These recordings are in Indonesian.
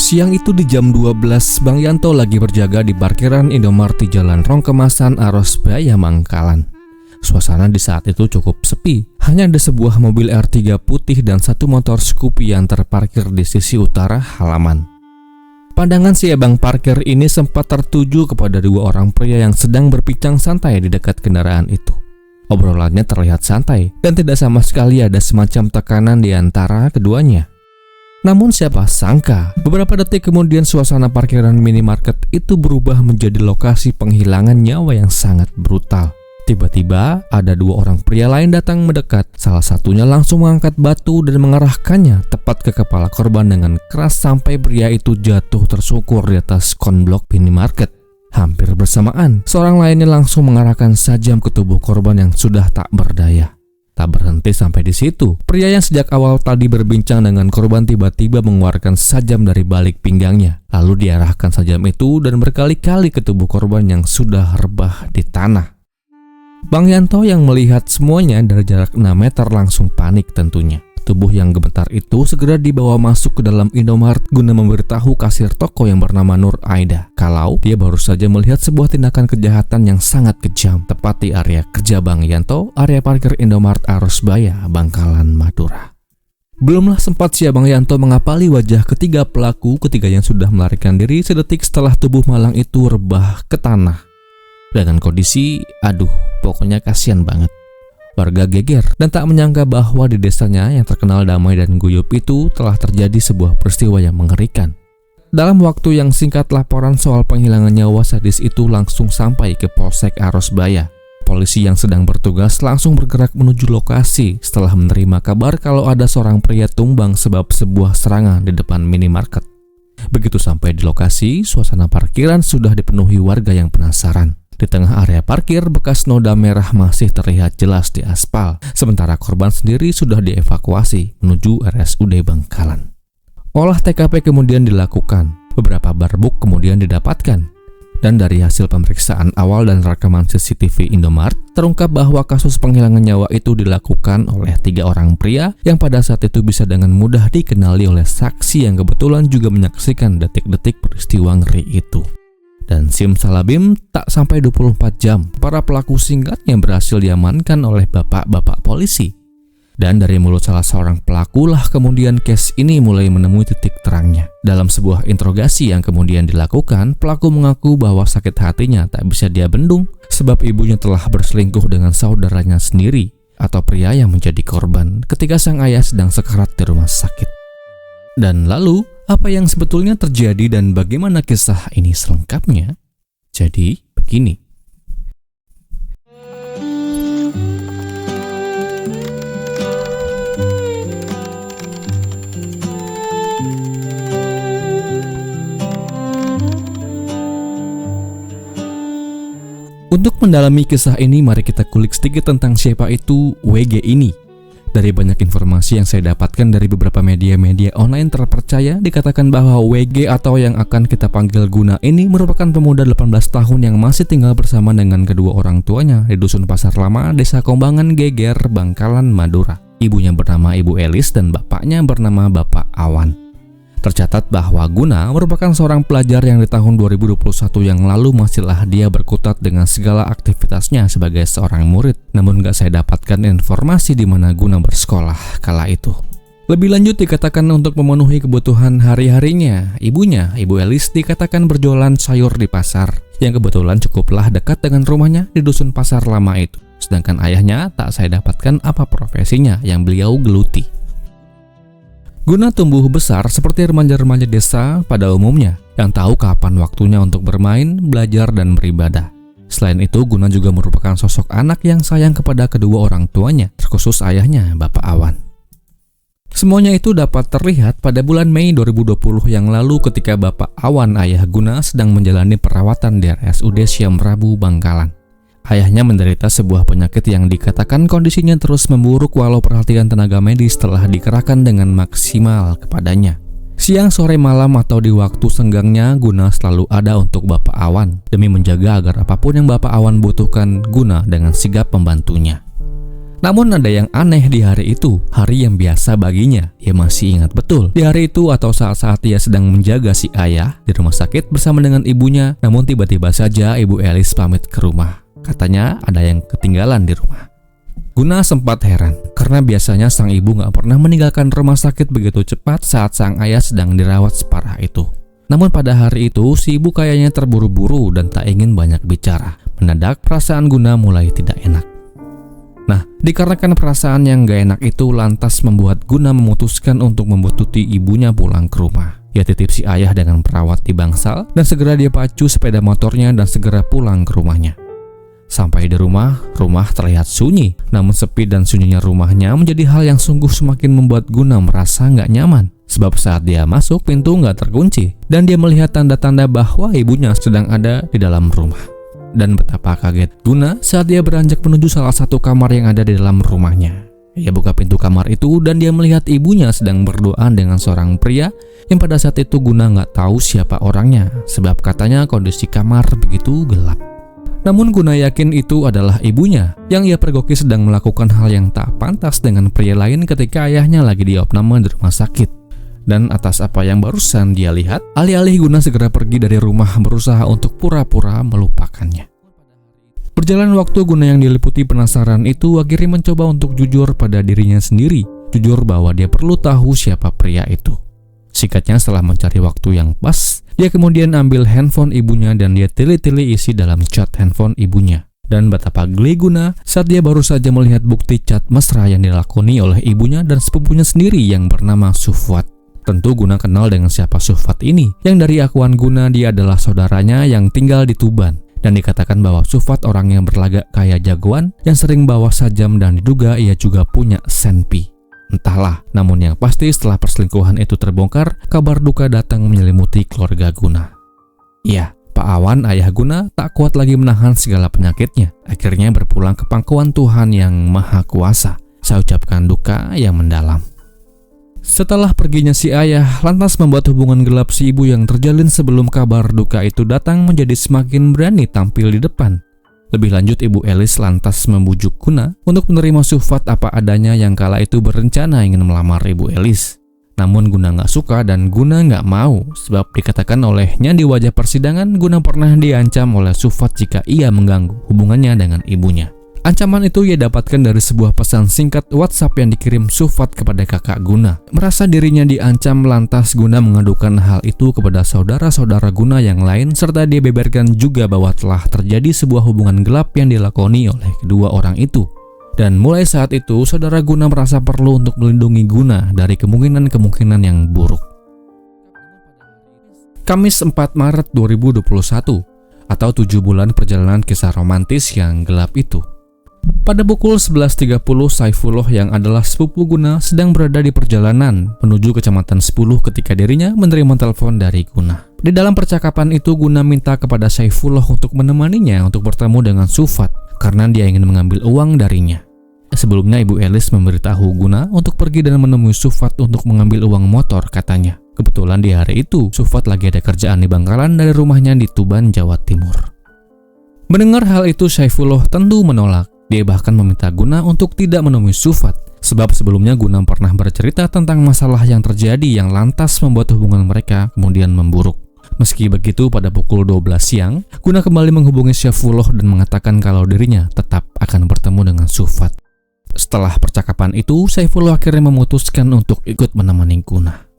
Siang itu di jam 12, Bang Yanto lagi berjaga di parkiran Indomaret di Jalan Rongkemasan, Arosbaya, Bangkalan. Suasana di saat itu cukup sepi. Hanya ada sebuah mobil R3 putih dan satu motor Scoopy yang terparkir di sisi utara halaman. Pandangan si abang parkir ini sempat tertuju kepada dua orang pria yang sedang berbincang santai di dekat kendaraan itu. Obrolannya terlihat santai dan tidak sama sekali ada semacam tekanan di antara keduanya. Namun siapa sangka, beberapa detik kemudian suasana parkiran minimarket itu berubah menjadi lokasi penghilangan nyawa yang sangat brutal. Tiba-tiba ada dua orang pria lain datang mendekat. Salah satunya langsung mengangkat batu dan mengarahkannya tepat ke kepala korban dengan keras sampai pria itu jatuh tersungkur di atas konblok minimarket. Hampir bersamaan, seorang lainnya langsung mengarahkan sajam ke tubuh korban yang sudah tak berdaya. Tak berhenti sampai di situ, pria yang sejak awal tadi berbincang dengan korban tiba-tiba mengeluarkan sajam dari balik pinggangnya. Lalu diarahkan sajam itu dan berkali-kali ke tubuh korban yang sudah rebah di tanah. Bang Yanto yang melihat semuanya dari jarak 6 meter langsung panik tentunya. Tubuh yang gemetar itu segera dibawa masuk ke dalam Indomaret guna memberitahu kasir toko yang bernama Nur Aida kalau dia baru saja melihat sebuah tindakan kejahatan yang sangat kejam tepat di area kerja Bang Yanto, area parkir Indomaret Arosbaya, Bangkalan, Madura. Belumlah sempat si Bang Yanto mengapali wajah ketiga pelaku, ketiganya sudah melarikan diri sedetik setelah tubuh malang itu rebah ke tanah. Dengan kondisi, pokoknya kasihan banget. Warga geger dan tak menyangka bahwa di desanya yang terkenal damai dan guyup itu telah terjadi sebuah peristiwa yang mengerikan. Dalam waktu yang singkat, laporan soal penghilangan nyawa sadis itu langsung sampai ke Polsek Arosbaya. Polisi yang sedang bertugas langsung bergerak menuju lokasi setelah menerima kabar kalau ada seorang pria tumbang sebab sebuah serangan di depan minimarket. Begitu sampai di lokasi, suasana parkiran sudah dipenuhi warga yang penasaran. Di tengah area parkir, bekas noda merah masih terlihat jelas di aspal, sementara korban sendiri sudah dievakuasi menuju RSUD Bangkalan. Olah TKP kemudian dilakukan, beberapa barbuk kemudian didapatkan, dan dari hasil pemeriksaan awal dan rekaman CCTV Indomaret, terungkap bahwa kasus penghilangan nyawa itu dilakukan oleh 3 orang pria yang pada saat itu bisa dengan mudah dikenali oleh saksi yang kebetulan juga menyaksikan detik-detik peristiwa ngeri itu. Dan simsalabim, tak sampai 24 jam, para pelaku singkatnya berhasil diamankan oleh bapak-bapak polisi. Dan dari mulut salah seorang pelaku lah kemudian case ini mulai menemui titik terangnya. Dalam sebuah interogasi yang kemudian dilakukan, pelaku mengaku bahwa sakit hatinya tak bisa dia bendung sebab ibunya telah berselingkuh dengan saudaranya sendiri atau pria yang menjadi korban ketika sang ayah sedang sekarat di rumah sakit. Dan lalu, apa yang sebetulnya terjadi dan bagaimana kisah ini selengkapnya? Jadi, begini. Untuk mendalami kisah ini, mari kita kulik sedikit tentang siapa itu WG ini. Dari banyak informasi yang saya dapatkan dari beberapa media-media online terpercaya, dikatakan bahwa WG atau yang akan kita panggil Guna ini merupakan pemuda 18 tahun yang masih tinggal bersama dengan kedua orang tuanya di Dusun Pasar Lama, Desa Kombangan, Geger, Bangkalan, Madura. Ibunya bernama Ibu Elis dan bapaknya bernama Bapak Awan. Tercatat bahwa Guna merupakan seorang pelajar yang di tahun 2021 yang lalu masihlah dia berkutat dengan segala aktivitasnya sebagai seorang murid. Namun gak saya dapatkan informasi di mana Guna bersekolah kala itu. Lebih lanjut dikatakan untuk memenuhi kebutuhan hari-harinya, ibunya, Ibu Elis, dikatakan berjualan sayur di pasar, yang kebetulan cukuplah dekat dengan rumahnya di Dusun Pasar Lama itu. Sedangkan ayahnya tak saya dapatkan apa profesinya yang beliau geluti. Guna tumbuh besar seperti remaja-remaja desa pada umumnya, yang tahu kapan waktunya untuk bermain, belajar, dan beribadah. Selain itu, Guna juga merupakan sosok anak yang sayang kepada kedua orang tuanya, terkhusus ayahnya, Bapak Awan. Semuanya itu dapat terlihat pada bulan Mei 2020 yang lalu ketika Bapak Awan, ayah Guna, sedang menjalani perawatan di RSUD Syam Prabu, Bangkalan. Ayahnya menderita sebuah penyakit yang dikatakan kondisinya terus memburuk walau perhatian tenaga medis telah dikerahkan dengan maksimal kepadanya. Siang, sore, malam, atau di waktu senggangnya, Guna selalu ada untuk Bapak Awan demi menjaga agar apapun yang Bapak Awan butuhkan, Guna dengan sigap membantunya. Namun ada yang aneh di hari itu, hari yang biasa baginya. Ia masih ingat betul, di hari itu atau saat-saat ia sedang menjaga si ayah di rumah sakit bersama dengan ibunya, namun tiba-tiba saja Ibu Elis pamit ke rumah. Katanya ada yang ketinggalan di rumah. Guna sempat heran, karena biasanya sang ibu gak pernah meninggalkan rumah sakit begitu cepat saat sang ayah sedang dirawat separah itu. Namun pada hari itu, si ibu kayaknya terburu-buru dan tak ingin banyak bicara. Mendadak perasaan Guna mulai tidak enak. Nah, dikarenakan perasaan yang gak enak itu lantas membuat Guna memutuskan untuk membuntuti ibunya pulang ke rumah. Ia titip si ayah dengan perawat di bangsal dan segera dia pacu sepeda motornya dan segera pulang ke rumahnya. Sampai di rumah terlihat sunyi, namun sepi dan sunyinya rumahnya menjadi hal yang sungguh semakin membuat Guna merasa gak nyaman. Sebab saat dia masuk, pintu gak terkunci dan dia melihat tanda-tanda bahwa ibunya sedang ada di dalam rumah. Dan betapa kaget Guna saat dia beranjak menuju salah satu kamar yang ada di dalam rumahnya. Ia buka pintu kamar itu dan dia melihat ibunya sedang berdoa dengan seorang pria yang pada saat itu Guna gak tahu siapa orangnya, sebab katanya kondisi kamar begitu gelap. Namun Guna yakin itu adalah ibunya yang ia pergoki sedang melakukan hal yang tak pantas dengan pria lain ketika ayahnya lagi diopname di rumah sakit. Dan atas apa yang barusan dia lihat, alih-alih Guna segera pergi dari rumah berusaha untuk pura-pura melupakannya. Berjalan waktu, Guna yang diliputi penasaran itu akhirnya mencoba untuk jujur pada dirinya sendiri. Jujur bahwa dia perlu tahu siapa pria itu. Singkatnya, setelah mencari waktu yang pas, dia kemudian ambil handphone ibunya dan dia tili-tili isi dalam chat handphone ibunya. Dan betapa geli Guna saat dia baru saja melihat bukti chat mesra yang dilakoni oleh ibunya dan sepupunya sendiri yang bernama Sufwat. Tentu Guna kenal dengan siapa Sufwat ini, yang dari akuan Guna dia adalah saudaranya yang tinggal di Tuban. Dan dikatakan bahwa Sufwat orang yang berlagak kayak jagoan, yang sering bawa sajam dan diduga ia juga punya senpi. Entahlah, namun yang pasti setelah perselingkuhan itu terbongkar, kabar duka datang menyelimuti keluarga Guna. Iya, Pak Awan, ayah Guna, tak kuat lagi menahan segala penyakitnya. Akhirnya berpulang ke pangkuan Tuhan yang Maha Kuasa. Saya ucapkan duka yang mendalam. Setelah perginya si ayah, lantas membuat hubungan gelap si ibu yang terjalin sebelum kabar duka itu datang menjadi semakin berani tampil di depan. Lebih lanjut, Ibu Elis lantas membujuk Guna untuk menerima Sufwat apa adanya yang kala itu berencana ingin melamar Ibu Elis. Namun Guna gak suka dan Guna gak mau, sebab dikatakan olehnya di wajah persidangan Guna pernah diancam oleh Sufwat jika ia mengganggu hubungannya dengan ibunya. Ancaman itu ia dapatkan dari sebuah pesan singkat WhatsApp yang dikirim Sufwat kepada kakak Guna. Merasa dirinya diancam, lantas Guna mengadukan hal itu kepada saudara-saudara Guna yang lain, serta dia beberkan juga bahwa telah terjadi sebuah hubungan gelap yang dilakoni oleh kedua orang itu. Dan mulai saat itu, saudara Guna merasa perlu untuk melindungi Guna dari kemungkinan-kemungkinan yang buruk. Kamis 4 Maret 2021, atau 7 bulan perjalanan kisah romantis yang gelap itu. Pada pukul 11.30, Saifullah yang adalah sepupu Guna sedang berada di perjalanan menuju kecamatan 10 ketika dirinya menerima telepon dari Guna. Di dalam percakapan itu, Guna minta kepada Saifullah untuk menemaninya untuk bertemu dengan Sufwat karena dia ingin mengambil uang darinya. Sebelumnya Ibu Elis memberitahu Guna untuk pergi dan menemui Sufwat untuk mengambil uang motor katanya. Kebetulan di hari itu, Sufwat lagi ada kerjaan di Bangkalan dari rumahnya di Tuban, Jawa Timur. Mendengar hal itu, Saifullah tentu menolak. Dia bahkan meminta Guna untuk tidak menemui Sufwat, sebab sebelumnya Guna pernah bercerita tentang masalah yang terjadi yang lantas membuat hubungan mereka kemudian memburuk. Meski begitu, pada pukul 12 siang, Guna kembali menghubungi Saifullah dan mengatakan kalau dirinya tetap akan bertemu dengan Sufwat. Setelah percakapan itu, Saifullah akhirnya memutuskan untuk ikut menemani Guna.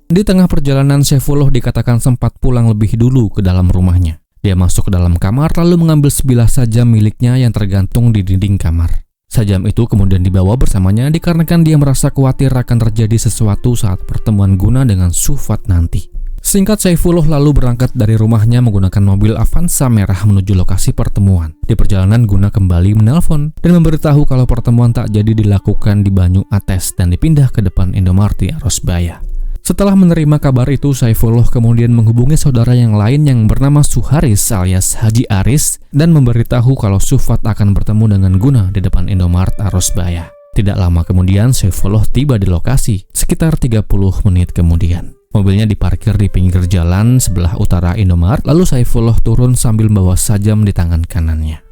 Di tengah perjalanan, Saifullah dikatakan sempat pulang lebih dulu ke dalam rumahnya. Dia masuk ke dalam kamar lalu mengambil sebilah sajam miliknya yang tergantung di dinding kamar. Sajam itu kemudian dibawa bersamanya dikarenakan dia merasa khawatir akan terjadi sesuatu saat pertemuan Guna dengan Sufwat nanti. Singkat, Saifullah lalu berangkat dari rumahnya menggunakan mobil Avanza merah menuju lokasi pertemuan. Di perjalanan, Guna kembali menelpon dan memberitahu kalau pertemuan tak jadi dilakukan di Banyu Ates dan dipindah ke depan Indomaret Arosbaya. Setelah menerima kabar itu, Saifullah kemudian menghubungi saudara yang lain yang bernama Suharis alias Haji Aris dan memberitahu kalau Sufwat akan bertemu dengan Guna di depan Indomaret Arosbaya. Tidak lama kemudian, Saifullah tiba di lokasi sekitar 30 menit kemudian. Mobilnya diparkir di pinggir jalan sebelah utara Indomaret, lalu Saifullah turun sambil membawa sajam di tangan kanannya.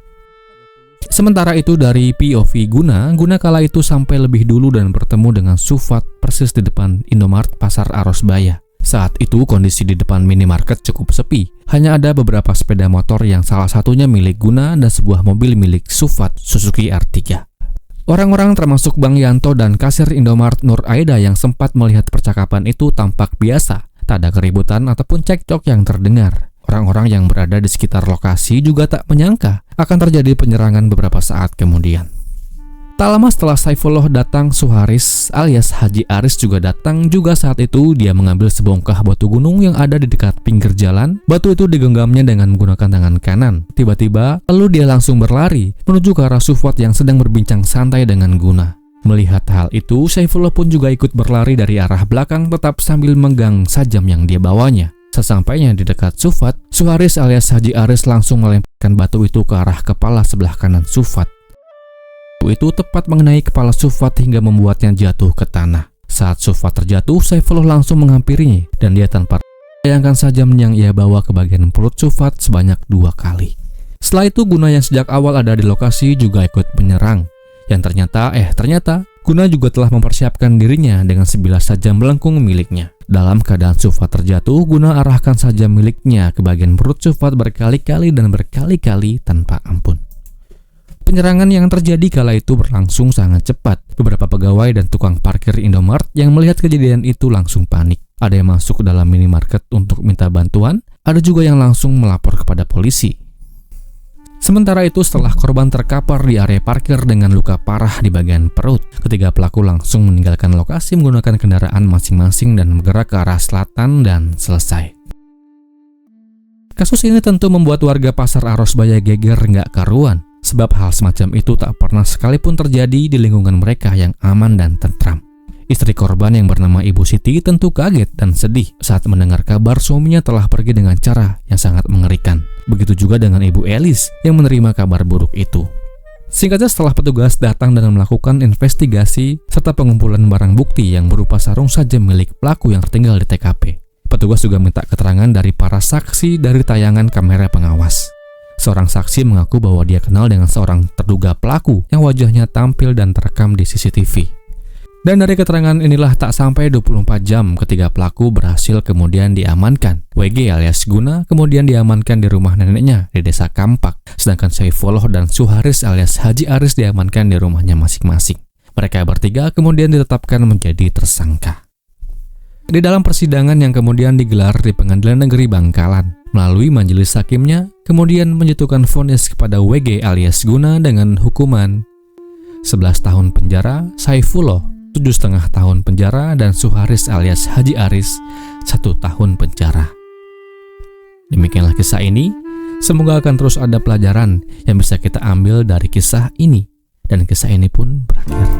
Sementara itu dari POV Guna kala itu sampai lebih dulu dan bertemu dengan Sufat persis di depan Indomart Pasar Arosbaya. Saat itu kondisi di depan minimarket cukup sepi. Hanya ada beberapa sepeda motor yang salah satunya milik Guna dan sebuah mobil milik Sufat Suzuki R3. Orang-orang termasuk Bang Yanto dan kasir Indomart Nur Aida yang sempat melihat percakapan itu tampak biasa. Tak ada keributan ataupun cekcok yang terdengar. Orang-orang yang berada di sekitar lokasi juga tak menyangka akan terjadi penyerangan beberapa saat kemudian. Tak lama setelah Saifullah datang, Suharis alias Haji Aris juga datang. Juga saat itu dia mengambil sebongkah batu gunung yang ada di dekat pinggir jalan. Batu itu digenggamnya dengan menggunakan tangan kanan. Tiba-tiba lalu dia langsung berlari menuju ke arah Sufat yang sedang berbincang santai dengan Guna. Melihat hal itu, Saifullah pun juga ikut berlari dari arah belakang tetap sambil megang sajam yang dia bawanya. Sesampainya di dekat Sufat, Suharis alias Haji Aris langsung melemparkan batu itu ke arah kepala sebelah kanan Sufat. Batu itu tepat mengenai kepala Sufat hingga membuatnya jatuh ke tanah. Saat Sufat terjatuh, Saifullah langsung menghampirinya dan dia tanpa bayangkan sajam yang ia bawa ke bagian perut Sufat sebanyak 2 kali. Setelah itu Guna yang sejak awal ada di lokasi juga ikut menyerang. Yang ternyata Guna juga telah mempersiapkan dirinya dengan sebilah sajam melengkung miliknya. Dalam keadaan Sufat terjatuh, Guna arahkan sajam miliknya ke bagian perut Sufat berkali-kali tanpa ampun. Penyerangan yang terjadi kala itu berlangsung sangat cepat. Beberapa pegawai dan tukang parkir Indomart yang melihat kejadian itu langsung panik. Ada yang masuk ke dalam minimarket untuk minta bantuan, ada juga yang langsung melapor kepada polisi. Sementara itu setelah korban terkapar di area parkir dengan luka parah di bagian perut, ketiga pelaku langsung meninggalkan lokasi menggunakan kendaraan masing-masing dan bergerak ke arah selatan dan selesai. Kasus ini tentu membuat warga Pasar Arosbaya geger nggak karuan, sebab hal semacam itu tak pernah sekalipun terjadi di lingkungan mereka yang aman dan tentram. Istri korban yang bernama Ibu Siti tentu kaget dan sedih saat mendengar kabar suaminya telah pergi dengan cara yang sangat mengerikan. Begitu juga dengan Ibu Elis yang menerima kabar buruk itu. Singkatnya setelah petugas datang dan melakukan investigasi serta pengumpulan barang bukti yang berupa sarung sajam milik pelaku yang tertinggal di TKP. Petugas juga minta keterangan dari para saksi dari tayangan kamera pengawas. Seorang saksi mengaku bahwa dia kenal dengan seorang terduga pelaku yang wajahnya tampil dan terekam di CCTV. Dan dari keterangan inilah tak sampai 24 jam ketiga pelaku berhasil kemudian diamankan. WG alias Guna kemudian diamankan di rumah neneknya di Desa Kampak. Sedangkan Saifullah dan Suharis alias Haji Aris diamankan di rumahnya masing-masing. Mereka bertiga kemudian ditetapkan menjadi tersangka. Di dalam persidangan yang kemudian digelar di Pengadilan Negeri Bangkalan, melalui majelis hakimnya kemudian menjatuhkan vonis kepada WG alias Guna dengan hukuman 11 tahun penjara, Saifullah 7,5 tahun penjara, dan Suharis alias Haji Aris 1 tahun penjara. Demikianlah kisah ini. Semoga akan terus ada pelajaran yang bisa kita ambil dari kisah ini. Dan kisah ini pun berakhir.